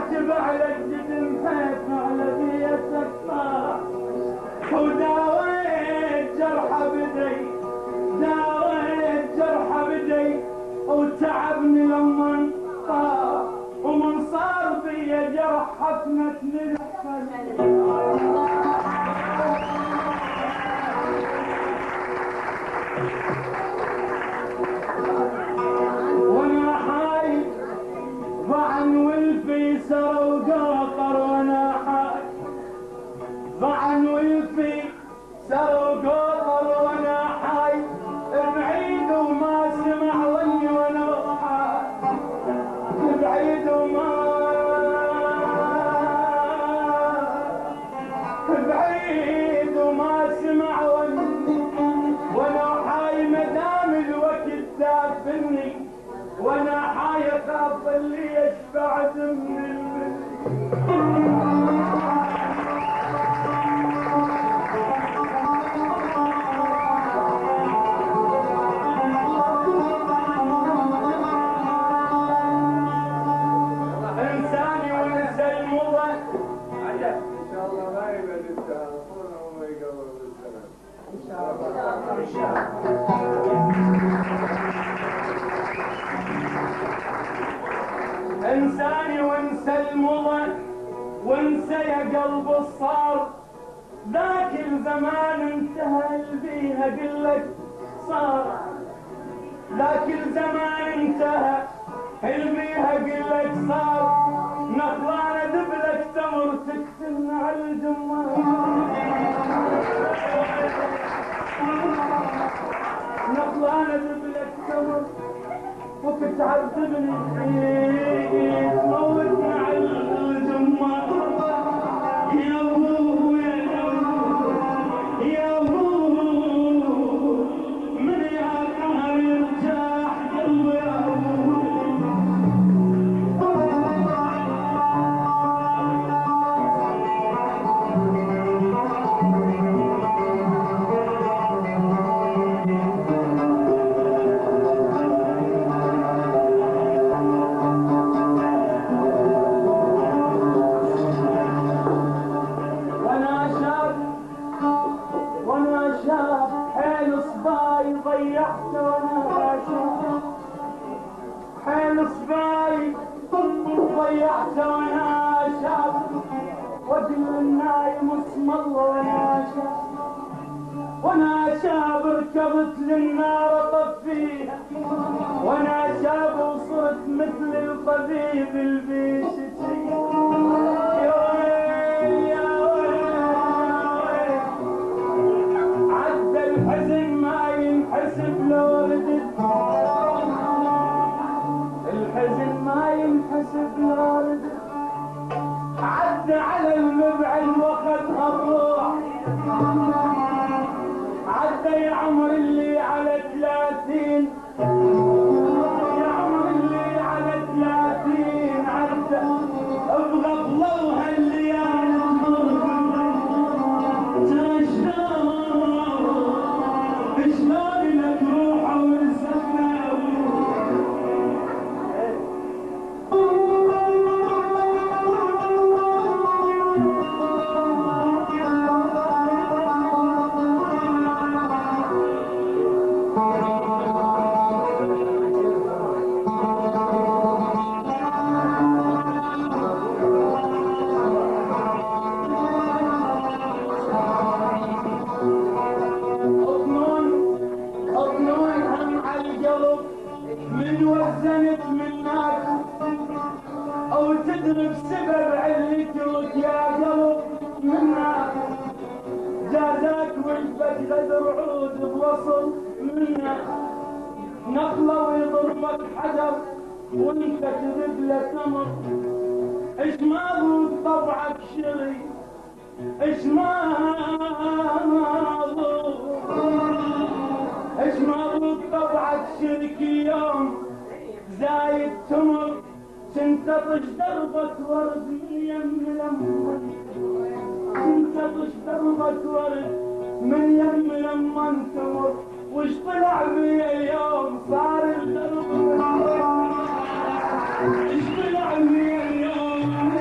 عاتب على الجدم حيث على بيتك طار وداويت جرح بدي داويت جرح بدي وتعبني لما طار ومن صار بي جرح حفنتني وانا حايل ضعن والفي سر وقاطر وانا حايل ضعن والفي سر وقاطر وانا حايل بعيد وما سمع ظني وانا حايل بعيد وما سمع ظني وانا حايل مدام الوقت دافني وانا حايل خاف اللي يشفع دمي انساني ونسى المضى عجب ان شاء الله ما يبعد التعافون وما يقرب السلام ان شاء الله ان شاء الله انساني وانسى المضى وانسى يا قلب الصار ذاك الزمان انتهى البيها قلك صار ذاك الزمان انتهى البيها قلك صار نخلانة دبلك تمر تكتن على الجمار نخلانة دبلك تمر وكتعذبني تموتني على الجمار يا ابو يا ابو من يا قهر يرتاح قلبي يا ابو ضيعت وانا شاب وجل النايم اسم الله وانا شاب وانا شاب ركبت للنار اطفيها وانا شاب وصرت مثل الطبيب البيشتي يا ويل يا ويل عدى الحزن ما ينحسب لو ردت الحزن ما ينحسب لورد عدى على المبعد واخذها الروح عدى يا عمر اللي على 30 يا عمر اللي على 30 عدى بغفلوها الليالي ترى شلون لك روحه ورزقنا من وزنت منك او تدرك سبب علتك يا قلب منك جازاك والفت غدر عود بوصل منك نخله ويضربك حجر وانت ترد له تمر ايش ما ضوء طبعك شري ايش ما ضوء ايش ما ضوء طبعك شرك يوم زايد تمر تنتطش دربة ورد من يم لمن تنتطش دربة ورد من يم لمن تمر وش طلع بي اليوم صار الدرب ايش طلع بي اليوم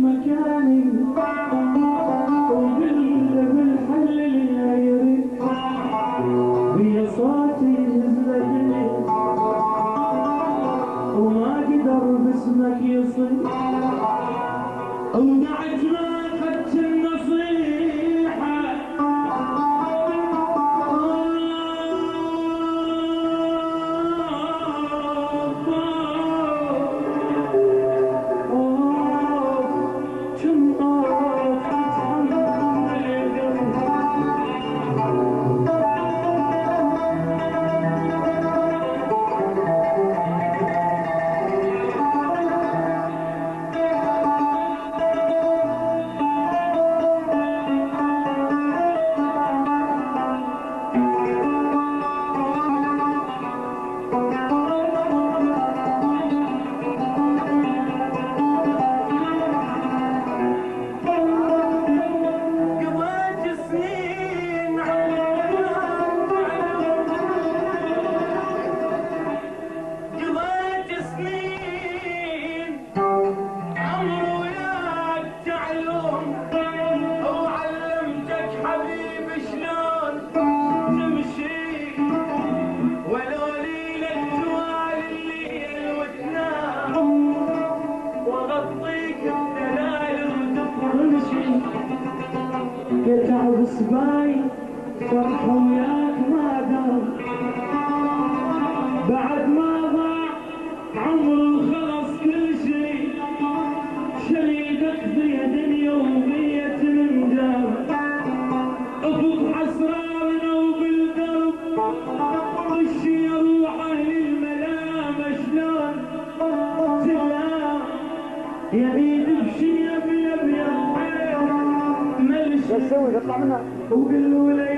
مكاني وقل بالحل اللي يريد بيا صوتي نزلتني وما قدر باسمك يصير وبعد ما اخذت النصيحة يتعب سباي فرح وياك ما دام بعد ما ضاع عمر وخلص كل شي شريكك في دنيا ومية الندام افق حسراننا وبالدرب وشي روحه للملامة شلون تلام يعيد بشي ابيض شو تسوي؟ تطلع منها وقل له لا